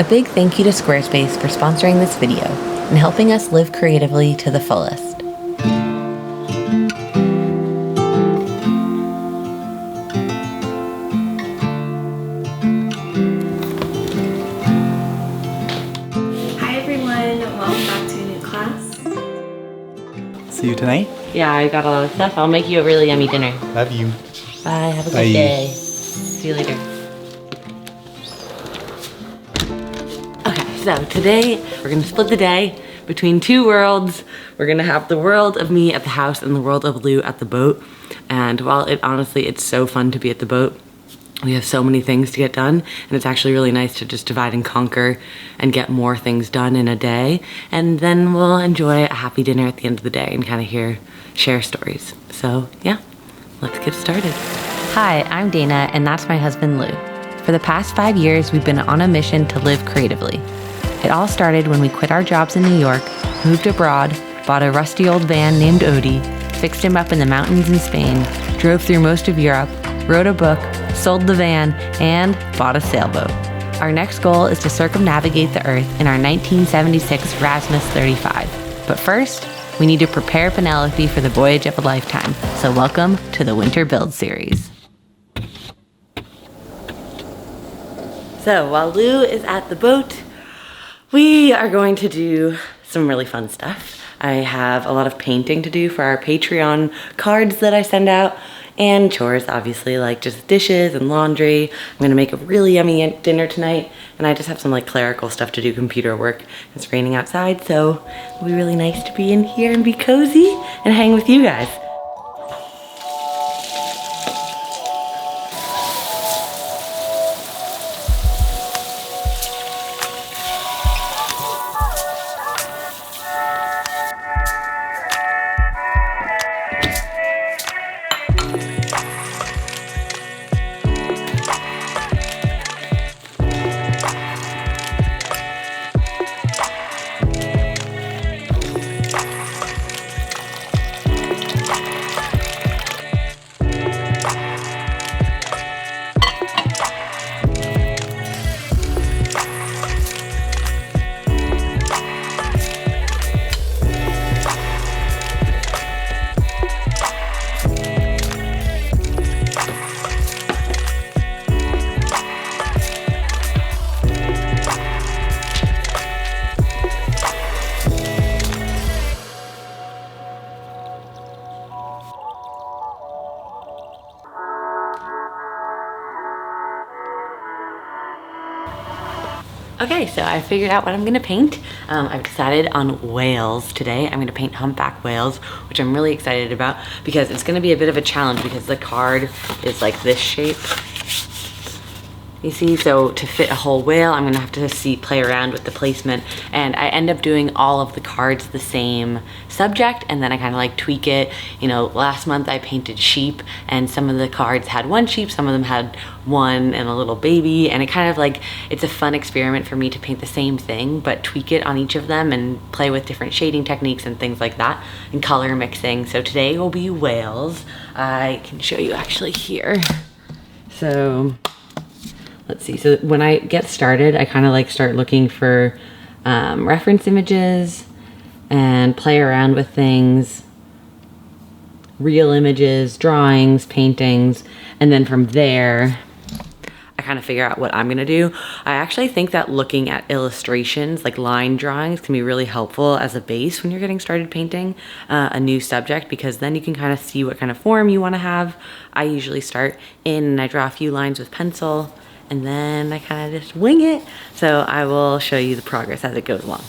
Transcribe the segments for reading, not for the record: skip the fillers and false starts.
A big thank you to Squarespace for sponsoring this video and helping us live creatively to the fullest. Hi everyone, welcome back to a new class. See you tonight? Yeah, I got a lot of stuff. I'll make you a really yummy dinner. Love you. Bye, have a good Bye. day. See you later. Okay, so today we're gonna split the day between two worlds. We're gonna have the world of me at the house and the world of Lou at the boat. And while it's so fun to be at the boat, we have so many things to get done, and it's actually really nice to just divide and conquer and get more things done in a day. And then we'll enjoy a happy dinner at the end of the day and kind of share stories. So yeah, let's get started. Hi, I'm Dana, and that's my husband Lou. For the past 5 years, we've been on a mission to live creatively. It all started when we quit our jobs in New York, moved abroad, bought a rusty old van named Odie, fixed him up in the mountains in Spain, drove through most of Europe, wrote a book, sold the van, and bought a sailboat. Our next goal is to circumnavigate the Earth in our 1976 Rasmus 35. But first, we need to prepare Penelope for the voyage of a lifetime. So welcome to the Winter Build Series. So while Lou is at the boat, we are going to do some really fun stuff. I have a lot of painting to do for our Patreon cards that I send out, and chores, obviously, like just dishes and laundry. I'm gonna make a really yummy dinner tonight, and I just have some like clerical stuff to do, computer work. It's raining outside, so it'll be really nice to be in here and be cozy and hang with you guys. Okay, so I figured out what I'm gonna paint. I've decided on whales today. I'm gonna paint humpback whales, which I'm really excited about because it's gonna be a bit of a challenge because the card is like this shape. You see, so to fit a whole whale, I'm gonna have to play around with the placement, and I end up doing all of the cards the same subject, and then I kind of like tweak it. You know, last month I painted sheep, and some of the cards had one sheep, some of them had one and a little baby, and it kind of like, it's a fun experiment for me to paint the same thing, but tweak it on each of them and play with different shading techniques and things like that, and color mixing. So today will be whales. I can show you actually here. So, let's see, so when I get started, I kind of like start looking for reference images and play around with things, real images, drawings, paintings, and then from there, I kind of figure out what I'm gonna do. I actually think that looking at illustrations, like line drawings, can be really helpful as a base when you're getting started painting a new subject, because then you can kind of see what kind of form you wanna have. I usually start in and I draw a few lines with pencil, and then I kind of just wing it. So I will show you the progress as it goes along.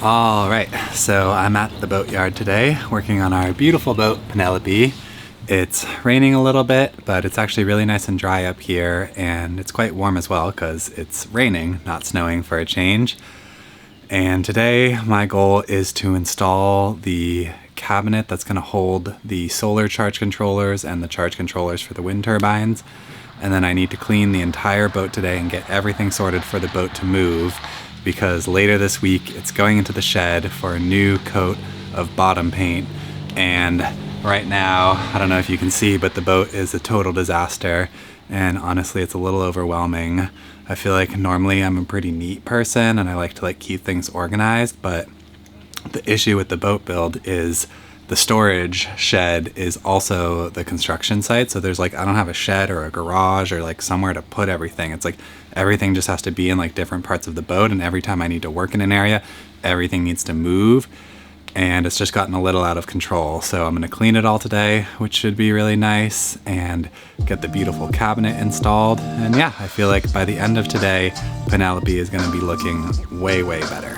All right, so I'm at the boatyard today working on our beautiful boat, Penelope. It's raining a little bit, but it's actually really nice and dry up here, and it's quite warm as well because it's raining, not snowing for a change. And today my goal is to install the cabinet that's going to hold the solar charge controllers and the charge controllers for the wind turbines. And then I need to clean the entire boat today and get everything sorted for the boat to move, because later this week it's going into the shed for a new coat of bottom paint. And right now, I don't know if you can see, but the boat is a total disaster, and honestly it's a little overwhelming. I feel like normally I'm a pretty neat person and I like to keep things organized, but the issue with the boat build is the storage shed is also the construction site. So there's I don't have a shed or a garage or somewhere to put everything. It's everything just has to be in different parts of the boat, and every time I need to work in an area, everything needs to move, and it's just gotten a little out of control. So I'm going to clean it all today, which should be really nice, and get the beautiful cabinet installed. And yeah, I feel like by the end of today, Penelope is going to be looking way, way better.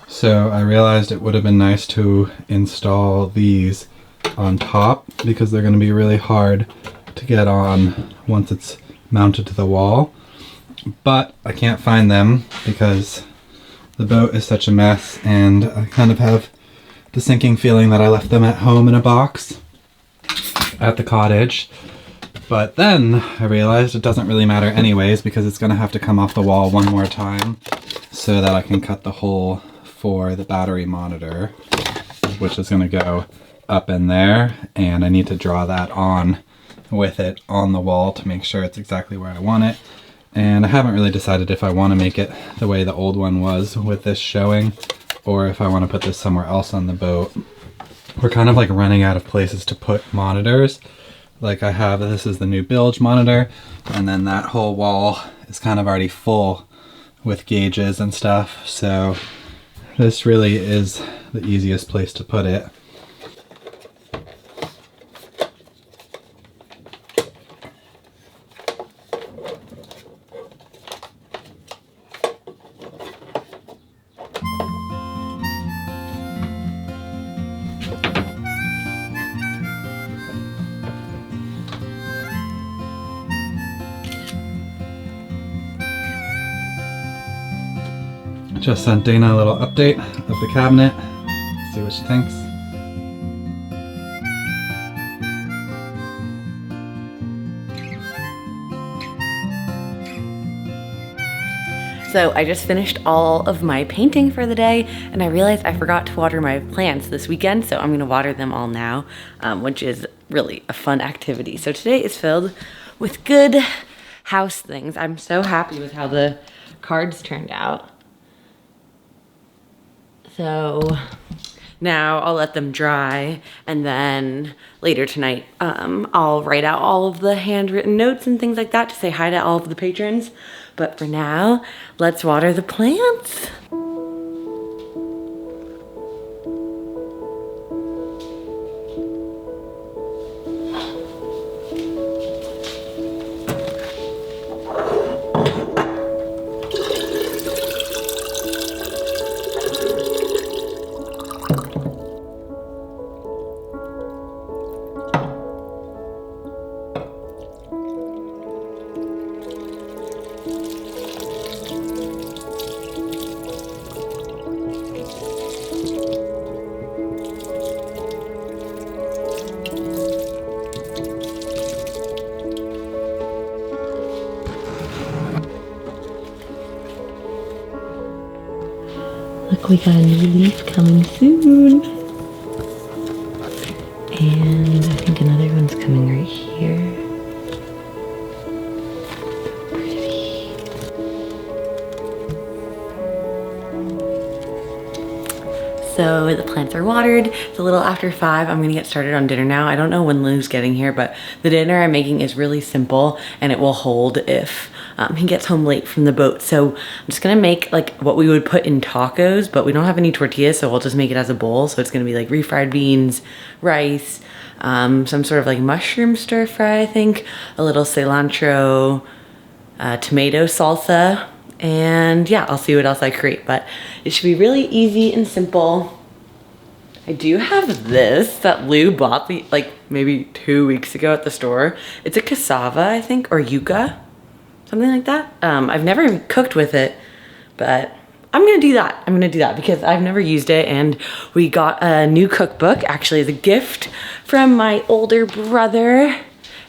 So I realized it would have been nice to install these on top because they're going to be really hard to get on once it's mounted to the wall. But I can't find them because the boat is such a mess, and I kind of have the sinking feeling that I left them at home in a box at the cottage. But then I realized it doesn't really matter anyways, because it's going to have to come off the wall one more time so that I can cut the hole for the battery monitor, which is going to go up in there, and I need to draw that on with it on the wall to make sure it's exactly where I want it. And I haven't really decided if I want to make it the way the old one was with this showing, or if I want to put this somewhere else on the boat. We're kind of running out of places to put monitors. I have, this is the new bilge monitor, and then that whole wall is kind of already full with gauges and stuff, so this really is the easiest place to put it. Just sent Dana a little update of the cabinet, see what she thinks. So I just finished all of my painting for the day, and I realized I forgot to water my plants this weekend, so I'm gonna water them all now, which is really a fun activity. So today is filled with good house things. I'm so happy with how the cards turned out. So now I'll let them dry, and then later tonight I'll write out all of the handwritten notes and things like that to say hi to all of the patrons. But for now, let's water the plants. We got a new leaf coming soon. And I think another one's coming right here. So the plants are watered. It's a little after 5. I'm gonna get started on dinner now. I don't know when Lou's getting here, but the dinner I'm making is really simple and it will hold if he gets home late from the boat. So I'm just gonna make like what we would put in tacos, but we don't have any tortillas, so we'll just make it as a bowl. So it's gonna be like refried beans, rice, some sort of like mushroom stir fry, I think, a little cilantro, tomato salsa, and yeah, I'll see what else I create, but it should be really easy and simple. I do have this that Lou bought me like maybe 2 weeks ago at the store. It's a cassava, I think, or yuca, something like that. I've never cooked with it, but I'm gonna do that. I'm gonna do that because I've never used it, and we got a new cookbook actually as a gift from my older brother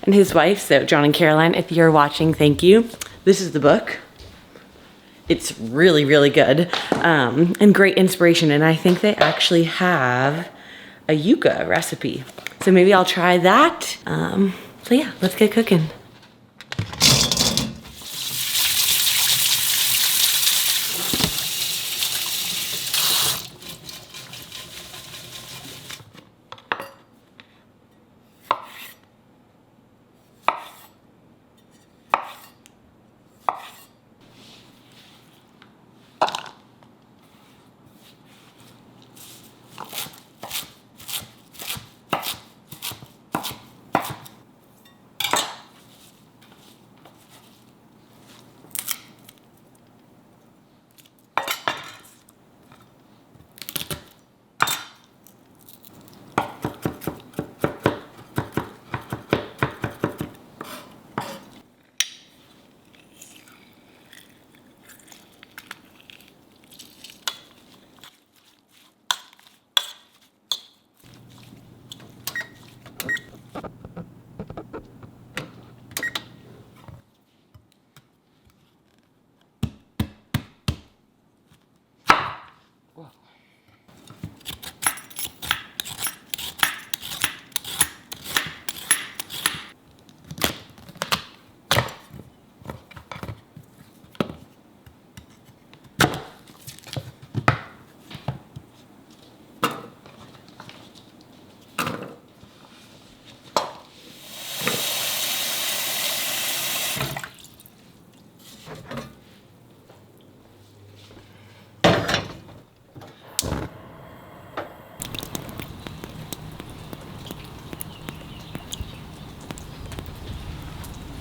and his wife. So John and Caroline, if you're watching, thank you. This is the book. It's really, really good and great inspiration. And I think they actually have a yuca recipe. So maybe I'll try that. So yeah, let's get cooking.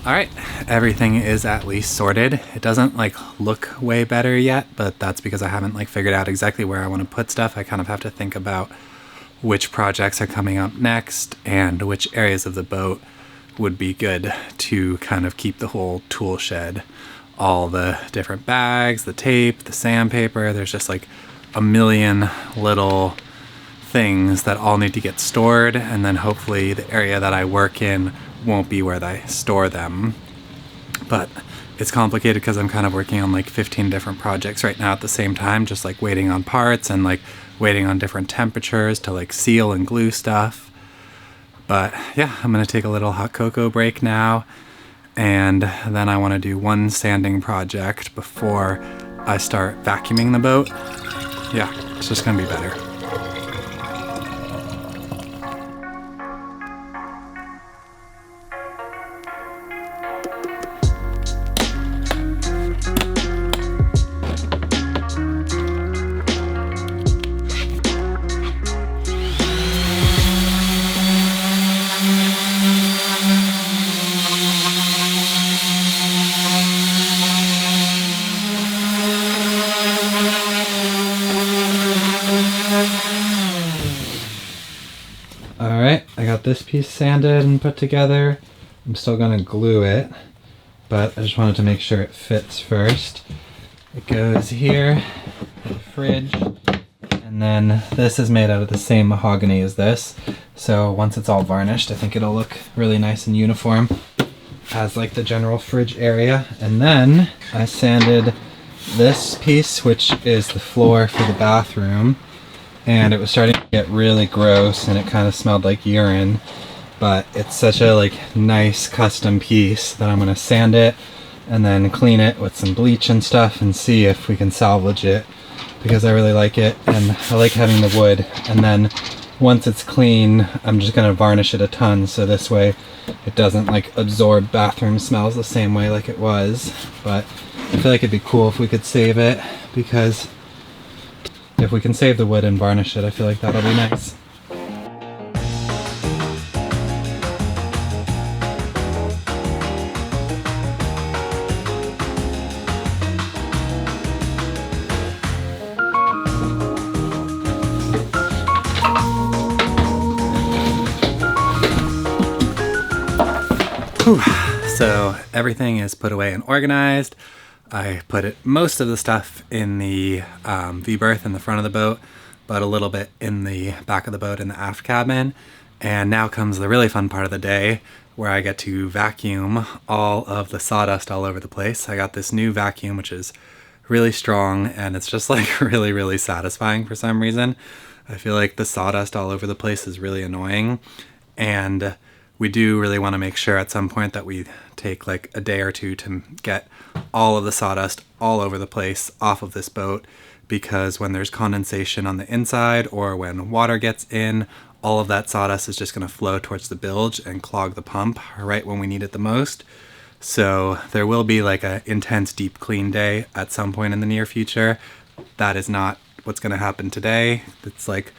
All right, everything is at least sorted. It doesn't like look way better yet, but that's because I haven't like figured out exactly where I want to put stuff. I kind of have to think about which projects are coming up next and which areas of the boat would be good to kind of keep the whole tool shed. All the different bags, the tape, the sandpaper, there's just like a million little things that all need to get stored, and then hopefully the area that I work in won't be where I store them. But it's complicated because I'm kind of working on like 15 different projects right now at the same time, just like waiting on parts and like waiting on different temperatures to like seal and glue stuff. But yeah, I'm gonna take a little hot cocoa break now, and then I want to do one sanding project before I start vacuuming the boat. Yeah, it's just gonna be better. Alright, I got this piece sanded and put together. I'm still going to glue it, but I just wanted to make sure it fits first. It goes here, the fridge, and then this is made out of the same mahogany as this. So once it's all varnished, I think it'll look really nice and uniform as like the general fridge area. And then I sanded this piece, which is the floor for the bathroom, and it was starting to get really gross and it kind of smelled like urine, but it's such a like nice custom piece that I'm gonna sand it and then clean it with some bleach and stuff and see if we can salvage it, because I really like it and I like having the wood. And then once it's clean, I'm just gonna varnish it a ton so this way it doesn't like absorb bathroom smells the same way like it was. But I feel like it'd be cool if we could save it, because if we can save the wood and varnish it, I feel like that'll be nice. Whew. So everything is put away and organized. I put most of the stuff in the V-berth in the front of the boat, but a little bit in the back of the boat in the aft cabin. And now comes the really fun part of the day, where I get to vacuum all of the sawdust all over the place. I got this new vacuum, which is really strong, and it's just like really, really satisfying for some reason. I feel like the sawdust all over the place is really annoying, and we do really want to make sure at some point that we take like a day or two to get all of the sawdust all over the place off of this boat, because when there's condensation on the inside or when water gets in, all of that sawdust is just going to flow towards the bilge and clog the pump right when we need it the most. So there will be like an intense deep clean day at some point in the near future. That is not what's going to happen today. It's like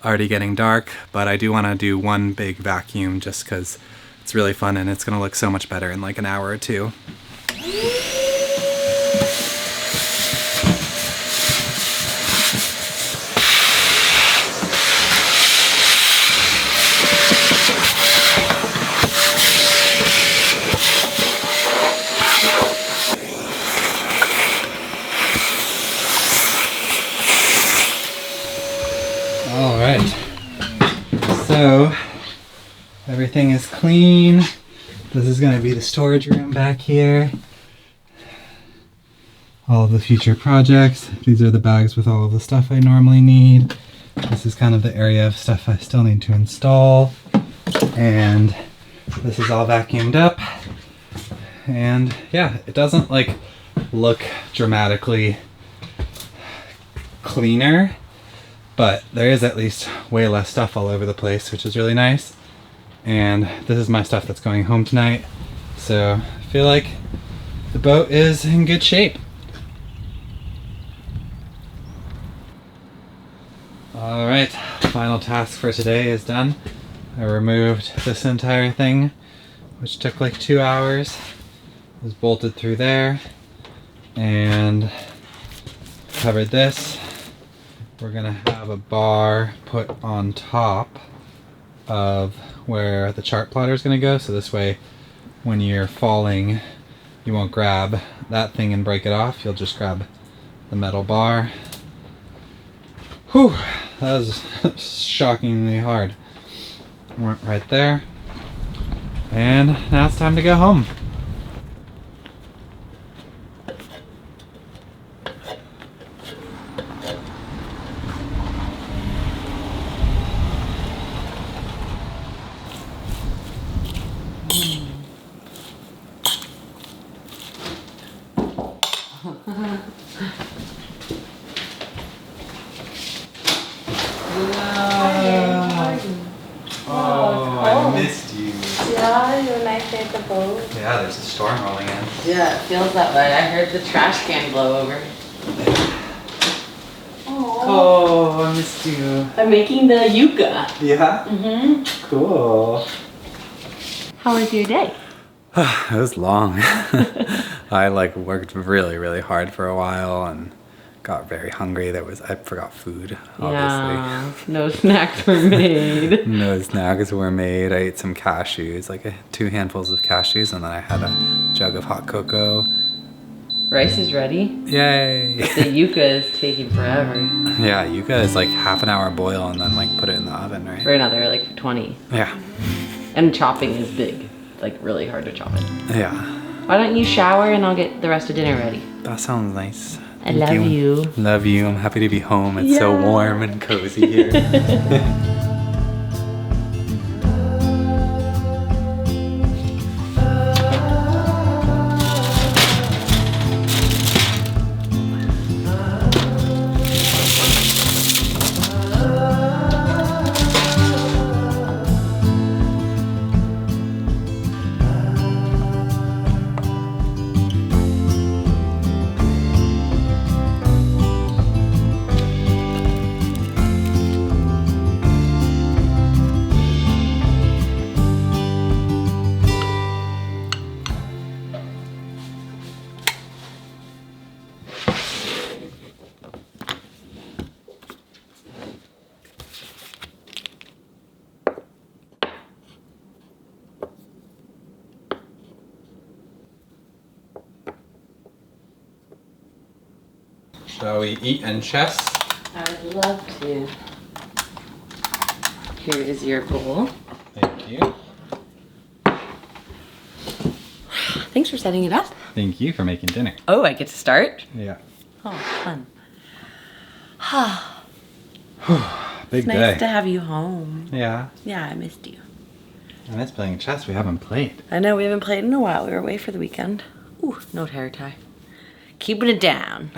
already getting dark, but I do want to do one big vacuum just because it's really fun and it's going to look so much better in like an hour or two. All right, so everything is clean. This is going to be the storage room back here. All of the future projects. These are the bags with all of the stuff I normally need. This is kind of the area of stuff I still need to install. And this is all vacuumed up. And yeah, it doesn't like look dramatically cleaner, but there is at least way less stuff all over the place, which is really nice. And this is my stuff that's going home tonight. So I feel like the boat is in good shape. All right, final task for today is done. I removed this entire thing, which took like 2 hours. It was bolted through there and covered this. We're gonna have a bar put on top of where the chart plotter is gonna go, so this way when you're falling you won't grab that thing and break it off, you'll just grab the metal bar. Whew, that was shockingly hard. Went right there, and now it's time to go home. I missed you. Yeah, you like the boat. Yeah, there's a storm rolling in. Yeah, it feels that way. I heard the trash can blow over. Oh, I missed you. I'm making the yuca. Yeah? Mm-hmm. Cool. How was your day? It was long. I like worked really, really hard for a while and got very hungry. I forgot food, obviously. Yeah, no snacks were made. No snacks were made. I ate some cashews, like 2 handfuls of cashews, and then I had a jug of hot cocoa. Rice is ready. Yay! The yuca is taking forever. Yeah, yuca is like half an hour boil and then like put it in the oven, right? Right now they're like 20. Yeah. And chopping is big. Like really hard to chop it. Yeah. Why don't you shower and I'll get the rest of dinner ready? That sounds nice. I love you. Love you. I'm happy to be home. It's so warm and cozy here. Shall we eat and chess? I would love to. Here is your bowl. Thank you. Thanks for setting it up. Thank you for making dinner. Oh, I get to start? Yeah. Oh, fun. Big It's day. nice to have you home. Yeah. Yeah, I missed you. I miss playing chess. We haven't played. I know, we haven't played in a while. We were away for the weekend. Ooh, no hair tie. Keeping it down.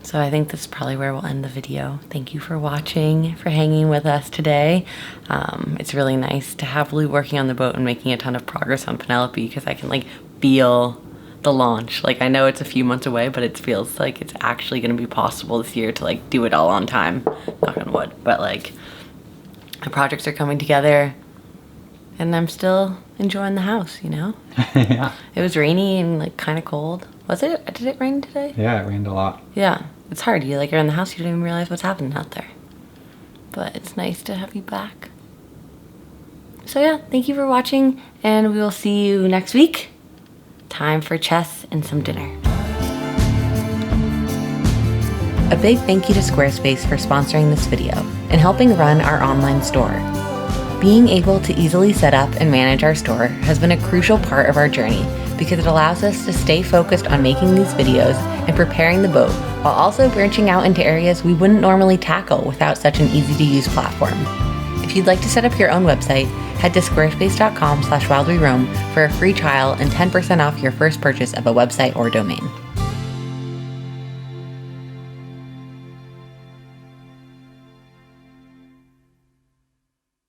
So I think this is probably where we'll end the video. Thank you for watching, for hanging with us today. It's really nice to have Lou working on the boat and making a ton of progress on Penelope because I can like feel the launch. Like I know it's a few months away, but it feels like it's actually gonna be possible this year to like do it all on time. Knock on wood. But like the projects are coming together and I'm still enjoying the house, you know? Yeah. It was rainy and like kind of cold. Was it? Did it rain today? Yeah, it rained a lot. Yeah. It's hard. You like are in the house, you don't even realize what's happening out there. But it's nice to have you back. So yeah, thank you for watching and we will see you next week. Time for chess and some dinner. A big thank you to Squarespace for sponsoring this video and helping run our online store. Being able to easily set up and manage our store has been a crucial part of our journey because it allows us to stay focused on making these videos and preparing the boat while also branching out into areas we wouldn't normally tackle without such an easy-to-use platform. If you'd like to set up your own website, head to squarespace.com/wildweroam for a free trial and 10% off your first purchase of a website or domain.